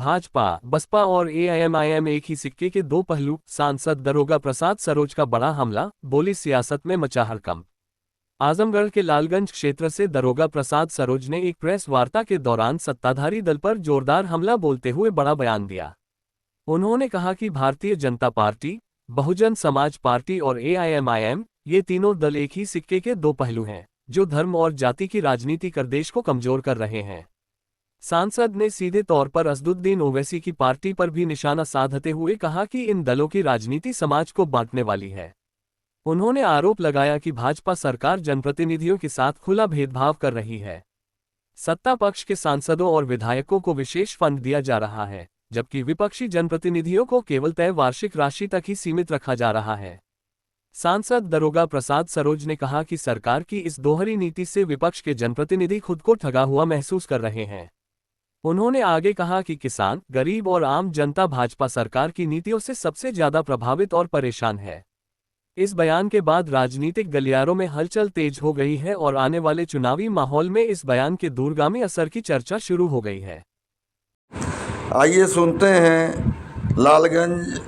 भाजपा, बसपा और एआईएमआईएम एक ही सिक्के के दो पहलू। सांसद दरोगा प्रसाद सरोज का बड़ा हमला, बोली सियासत में मचा हड़कंप। आजमगढ़ के लालगंज क्षेत्र से दरोगा प्रसाद सरोज ने एक प्रेस वार्ता के दौरान सत्ताधारी दल पर जोरदार हमला बोलते हुए बड़ा बयान दिया। उन्होंने कहा कि भारतीय जनता पार्टी, बहुजन समाज पार्टी और एआईएमआईएम, ये तीनों दल एक ही सिक्के के दो पहलू हैं, जो धर्म और जाति की राजनीति कर देश को कमजोर कर रहे हैं। सांसद ने सीधे तौर पर असदुद्दीन ओवैसी की पार्टी पर भी निशाना साधते हुए कहा कि इन दलों की राजनीति समाज को बांटने वाली है। उन्होंने आरोप लगाया कि भाजपा सरकार जनप्रतिनिधियों के साथ खुला भेदभाव कर रही है। सत्ता पक्ष के सांसदों और विधायकों को विशेष फंड दिया जा रहा है, जबकि विपक्षी जनप्रतिनिधियों को केवल तय वार्षिक राशि तक ही सीमित रखा जा रहा है। सांसद दरोगा प्रसाद सरोज ने कहा कि सरकार की इस दोहरी नीति से विपक्ष के जनप्रतिनिधि खुद को ठगा हुआ महसूस कर रहे हैं। उन्होंने आगे कहा कि किसान, गरीब और आम जनता भाजपा सरकार की नीतियों से सबसे ज्यादा प्रभावित और परेशान है। इस बयान के बाद राजनीतिक गलियारों में हलचल तेज हो गई है और आने वाले चुनावी माहौल में इस बयान के दूरगामी असर की चर्चा शुरू हो गई है। आइए सुनते हैं लालगंज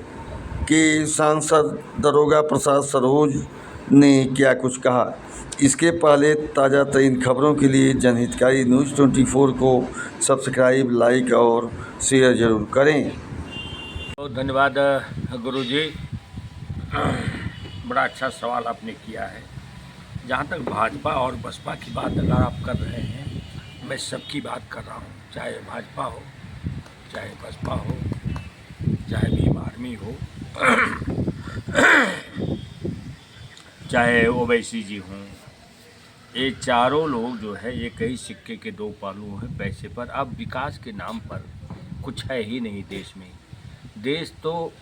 के सांसद दरोगा प्रसाद सरोज ने क्या कुछ कहा। इसके पहले ताज़ा तरीन खबरों के लिए जनहितकारी न्यूज़ 24 को सब्सक्राइब, लाइक और शेयर ज़रूर करें। तो धन्यवाद गुरुजी, बड़ा अच्छा सवाल आपने किया है। जहाँ तक भाजपा और बसपा की बात अगर आप कर रहे हैं, मैं सबकी बात कर रहा हूँ, चाहे भाजपा हो, चाहे बसपा हो, चाहे भीम आर्मी हो, चाहे ओवैसी जी हों। ये चारों लोग जो है ये कई सिक्के के दो पहलू हैं पैसे पर। अब विकास के नाम पर कुछ है ही नहीं देश में। देश तो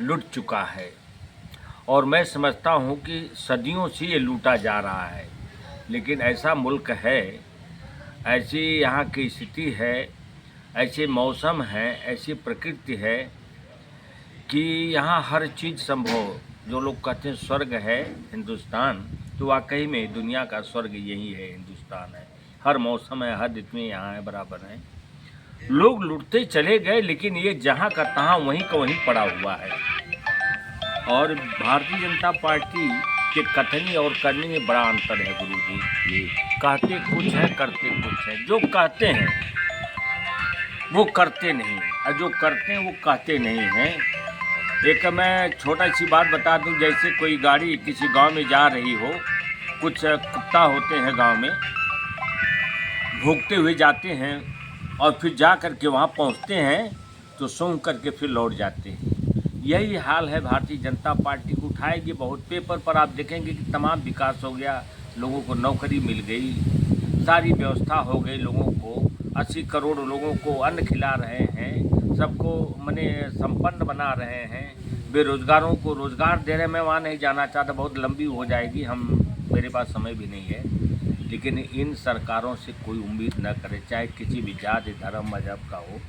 लूट चुका है और मैं समझता हूँ कि सदियों से ये लूटा जा रहा है। लेकिन ऐसा मुल्क है, ऐसी यहाँ की स्थिति है, ऐसे मौसम है, ऐसी प्रकृति है कि यहाँ हर चीज़ संभव। जो लोग कहते हैं स्वर्ग है हिंदुस्तान, तो वाकई में दुनिया का स्वर्ग यही है, हिंदुस्तान है। हर मौसम है, हर ऋतु में यहाँ है, बराबर है। लोग लूटते चले गए, लेकिन ये जहाँ का तहाँ वहीं का वहीं पड़ा हुआ है। और भारतीय जनता पार्टी के कथनी और करने में बड़ा अंतर है गुरुजी। कहते कुछ है, करते कुछ है। जो कहते हैं वो करते नहीं, और जो करते हैं वो कहते नहीं हैं। एक मैं छोटा सी बात बता दूं, जैसे कोई गाड़ी किसी गांव में जा रही हो, कुछ कुत्ता होते हैं गांव में, भौंकते हुए जाते हैं और फिर जा कर के वहाँ पहुँचते हैं तो सूंघ करके फिर लौट जाते हैं। यही हाल है भारतीय जनता पार्टी को। उठाएगी बहुत, पेपर पर आप देखेंगे कि तमाम विकास हो गया, लोगों को नौकरी मिल गई, सारी व्यवस्था हो गई, लोगों को 80 करोड़ लोगों को अन्न खिला रहे हैं, सबको मने संपन्न बना रहे हैं, बेरोजगारों को रोजगार दे रहे हैं। मैं वहाँ नहीं जाना चाहता, बहुत लंबी हो जाएगी, मेरे पास समय भी नहीं है। लेकिन इन सरकारों से कोई उम्मीद न करे, चाहे किसी भी जाति, धर्म, मजहब का हो।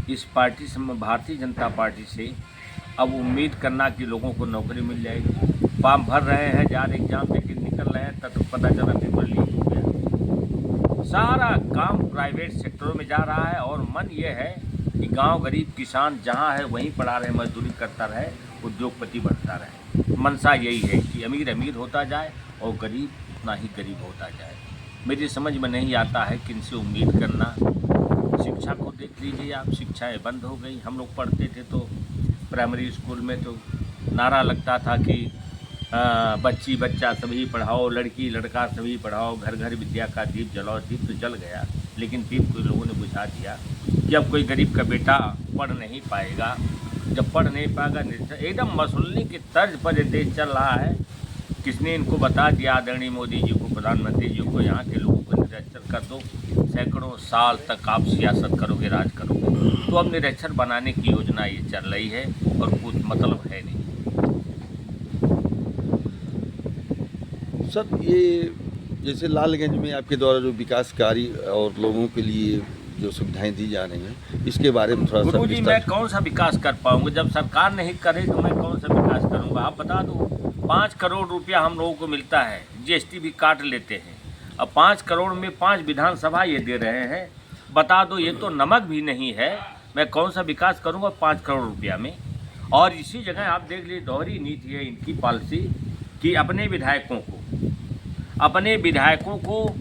इस पार्टी से, भारतीय जनता पार्टी से अब उम्मीद करना कि लोगों को नौकरी मिल जाएगी। फॉर्म भर रहे हैं, जार एग्जाम देके निकल रहे हैं, तब पता चला पेपर लीक हो गया। सारा काम प्राइवेट सेक्टरों में जा रहा है और मन ये है कि गांव गरीब किसान जहां है वहीं पड़ा रहे, मजदूरी करता रहे, उद्योगपति बनता रहे। मनसा यही है कि अमीर अमीर होता जाए और गरीब उतना ही गरीब होता जाए। मेरी समझ में नहीं आता है कि इनसे उम्मीद करना। शिक्षा को देख लीजिए आप, शिक्षाएँ बंद हो गई। हम लोग पढ़ते थे तो प्राइमरी स्कूल में तो नारा लगता था कि बच्ची बच्चा सभी पढ़ाओ, लड़की लड़का सभी पढ़ाओ, घर घर विद्या का दीप जलाओ। दीप तो जल गया, लेकिन दीप को लोगों ने बुझा दिया कि अब कोई गरीब का बेटा पढ़ नहीं पाएगा। जब पढ़ नहीं पाएगा, एकदम मसूलनी की तर्ज पर ये देश चल रहा है। किसने इनको बता दिया, आदरणीय मोदी जी को, प्रधानमंत्री जी को, यहाँ के लोगों को निरक्षर कर दो, सैकड़ों साल तक आप सियासत करोगे, राज करोगे। तो अब निरक्षर बनाने की योजना ये चल रही है और कुछ मतलब है नहीं। सर, ये जैसे लालगंज में आपके द्वारा जो विकास कार्य और लोगों के लिए जो सुविधाएं दी जा रही हैं, इसके बारे में थोड़ा सा गुरुजी, मैं कौन सा विकास कर पाऊंगा? जब सरकार नहीं करे तो मैं कौन सा विकास करूंगा? आप बता दो। 5 करोड़ रुपया हम लोगों को मिलता है, जीएसटी भी काट लेते हैं। अब 5 करोड़ में 5 विधानसभा ये दे रहे हैं। बता दो ये तो नमक भी नहीं है, मैं कौन सा विकास करूँगा 5 करोड़ रुपया में। और इसी जगह आप देख लीजिए दोहरी नीति है इनकी पॉलिसी कि अपने विधायकों को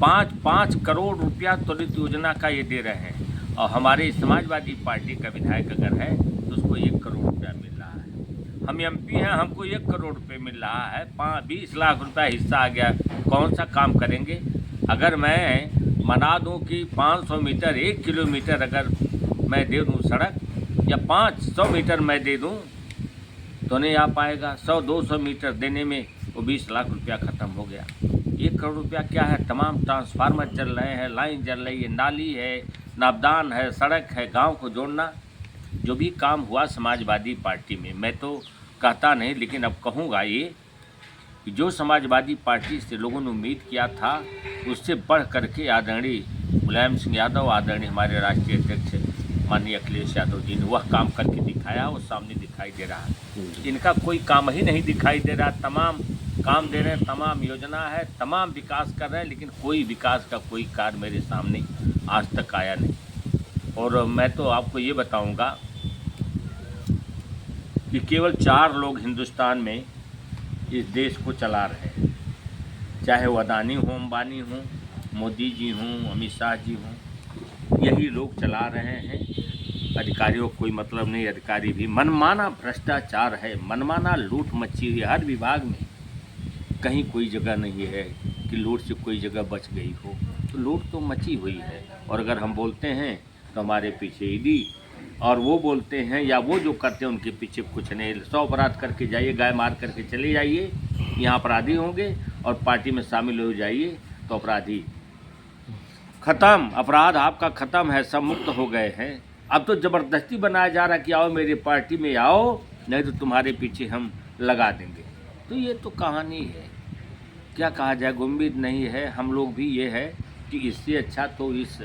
5-5 करोड़ रुपया त्वरित योजना का ये दे रहे हैं, और हमारे समाजवादी पार्टी का विधायक अगर है तो उसको 1 करोड़ रुपया मिल रहा है। हम एमपी हैं, हमको 1 करोड़ रुपये मिल रहा है, 20 लाख रुपया हिस्सा आ गया, कौन सा काम करेंगे। अगर मैं मना दूं कि 500 मीटर 1 किलोमीटर अगर मैं दे दूं सड़क, या 500 मीटर मैं दे दूं तो नहीं आ पाएगा। 100-200 मीटर देने में वो 20 लाख रुपया ख़त्म हो गया। 1 करोड़ रुपया क्या है, तमाम ट्रांसफार्मर चल रहे हैं, लाइन चल रही है, नाली है, नापदान है, सड़क है, गांव को जोड़ना, जो भी काम हुआ समाजवादी पार्टी में, मैं तो कहता नहीं लेकिन अब कहूँगा ये कि जो समाजवादी पार्टी से लोगों ने उम्मीद किया था उससे बढ़ करके आदरणीय मुलायम सिंह यादव, आदरणीय हमारे राष्ट्रीय अध्यक्ष माननीय अखिलेश यादव जी ने वह काम करके दिखाया, वो सामने दिखाई दे रहा है। इनका कोई काम ही नहीं दिखाई दे रहा, तमाम काम दे रहे हैं, तमाम योजना है, तमाम विकास कर रहे हैं, लेकिन कोई विकास का कोई कार्य मेरे सामने आज तक आया नहीं। और मैं तो आपको ये बताऊंगा कि केवल 4 लोग हिंदुस्तान में इस देश को चला रहे हैं, चाहे वो अदानी हो, अंबानी हो, मोदी जी हों, अमित शाह जी हों, यही लोग चला रहे हैं। अधिकारियों को कोई मतलब नहीं, अधिकारी भी मनमाना भ्रष्टाचार है, मनमाना लूट मची हुई है हर विभाग में। कहीं कोई जगह नहीं है कि लूट से कोई जगह बच गई हो, तो लूट तो मची हुई है। और अगर हम बोलते हैं तो हमारे पीछे ईडी, और वो बोलते हैं या वो जो करते हैं उनके पीछे कुछ नहीं। 100 अपराध करके जाइए, गाय मार करके चले जाइए, यहाँ अपराधी होंगे, और पार्टी में शामिल हो जाइए तो अपराधी ख़त्म, अपराध आपका ख़त्म है, सब मुक्त हो गए हैं। अब तो ज़बरदस्ती बनाया जा रहा है कि आओ मेरी पार्टी में आओ, नहीं तो तुम्हारे पीछे हम लगा देंगे। तो ये तो कहानी है, क्या कहा जाए, उम्मीद नहीं है। हम लोग भी ये है कि इससे अच्छा तो इस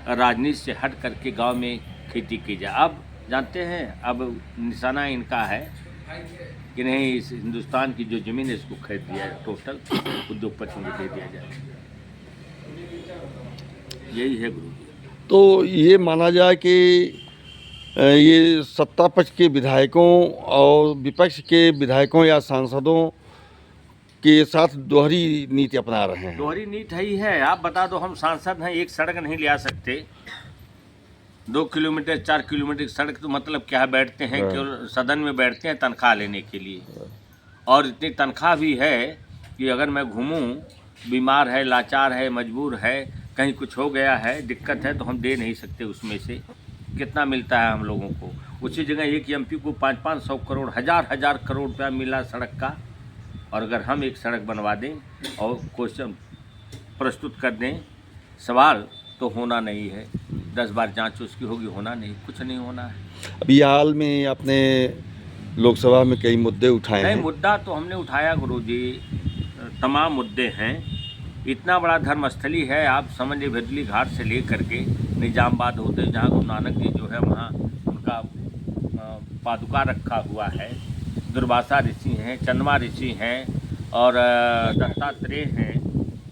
राजनीति से हट करके गांव में खेती की जाए। अब जानते हैं, अब निशाना इनका है कि नहीं, इस हिंदुस्तान की जो ज़मीन है इसको खरीद दिया है, टोटल उद्योगपतियों को दे दिया जाए, यही है गुरु जी। तो ये माना जाए कि ये सत्ता पक्ष के विधायकों और विपक्ष के विधायकों या सांसदों के साथ दोहरी नीति अपना रहे हैं। दोहरी नीति ही है। आप बता दो, हम सांसद हैं, एक सड़क नहीं ले आ सकते, 2 किलोमीटर 4 किलोमीटर की सड़क, तो मतलब क्या बैठते हैं, केवल सदन में बैठते हैं तनख्वाह लेने के लिए। और इतनी तनख्वाह भी है कि अगर मैं घूमूं, बीमार है, लाचार है, मजबूर है, कहीं कुछ हो गया है, दिक्कत है, तो हम दे नहीं सकते उसमें से। कितना मिलता है हम लोगों को, उसी जगह एक एमपी को 500-500 करोड़, हजार करोड़ रुपया मिला सड़क का। और अगर हम एक सड़क बनवा दें और क्वेश्चन प्रस्तुत कर दें, सवाल तो होना नहीं है, 10 बार जांच उसकी होगी, होना नहीं, कुछ नहीं होना है। अभी हाल में आपने लोकसभा में कई मुद्दे उठाए हैं। नहीं, मुद्दा तो हमने उठाया गुरुजी, तमाम मुद्दे हैं। इतना बड़ा धर्मस्थली है, आप समझिए भेदली घाट से ले करके निजामबाद होते, जहाँ गुरु नानक जी जो है वहाँ उनका पादुका रखा हुआ है, दुर्वासा ऋषि हैं, चंद्रमा ऋषि हैं, और दत्तात्रेय हैं,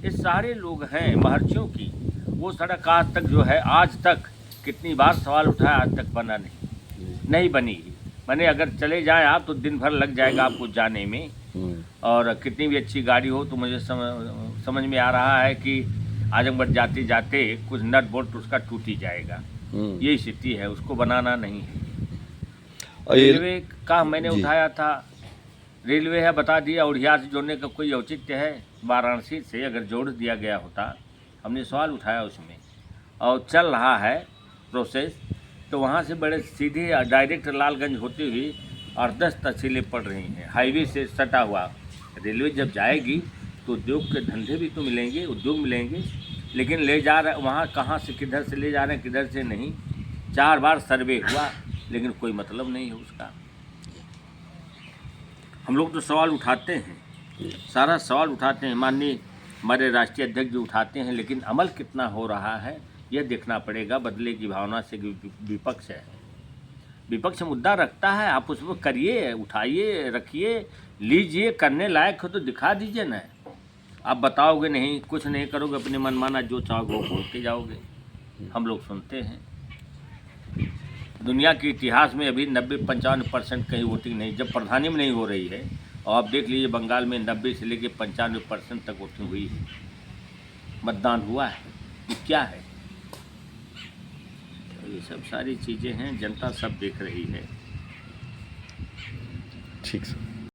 ये सारे लोग हैं महर्षियों की। वो सड़क आज तक जो है, आज तक कितनी बार सवाल उठाया, आज तक बना नहीं बनी। मैंने अगर चले जाएं आप तो दिन भर लग जाएगा आपको जाने में, और कितनी भी अच्छी गाड़ी हो तो मुझे समझ में आ रहा है कि आजमगढ़ जाते जाते कुछ नट बोल्ट उसका टूट ही जाएगा। यही स्थिति है, उसको बनाना नहीं है। रेलवे का मैंने उठाया था, रेलवे है बता दिया, उड़िया से जोड़ने का कोई औचित्य है? वाराणसी से अगर जोड़ दिया गया होता, हमने सवाल उठाया उसमें, और चल रहा है प्रोसेस, तो वहाँ से बड़े सीधे डायरेक्ट लालगंज होते हुए 8-10 तहसीलें पड़ रही हैं, हाईवे से सटा हुआ। रेलवे जब जाएगी तो उद्योग के धंधे भी तो मिलेंगे, उद्योग मिलेंगे, लेकिन ले जा रहे वहाँ कहाँ से, किधर से ले जा रहे हैं, किधर से नहीं। 4 बार सर्वे हुआ, लेकिन कोई मतलब नहीं है उसका। हम लोग तो सवाल उठाते हैं, सारा सवाल उठाते हैं, माननीय हमारे राष्ट्रीय अध्यक्ष जी उठाते हैं, लेकिन अमल कितना हो रहा है यह देखना पड़ेगा। बदले की भावना से विपक्ष है, विपक्ष मुद्दा रखता है, आप उसको करिए, उठाइए, रखिए, लीजिए, करने लायक हो तो दिखा दीजिए ना। आप बताओगे नहीं, कुछ नहीं करोगे, अपने मनमाना जो चाहोगे वो बोलते जाओगे, हम लोग सुनते हैं। दुनिया के इतिहास में अभी 90-95% कहीं वोटिंग नहीं, जब प्रधानी में नहीं हो रही है, और आप देख लीजिए बंगाल में 90 से लेकर 95% तक वोटिंग हुई है, मतदान हुआ है। ये क्या है? तो ये सब सारी चीज़ें हैं, जनता सब देख रही है। ठीक सर।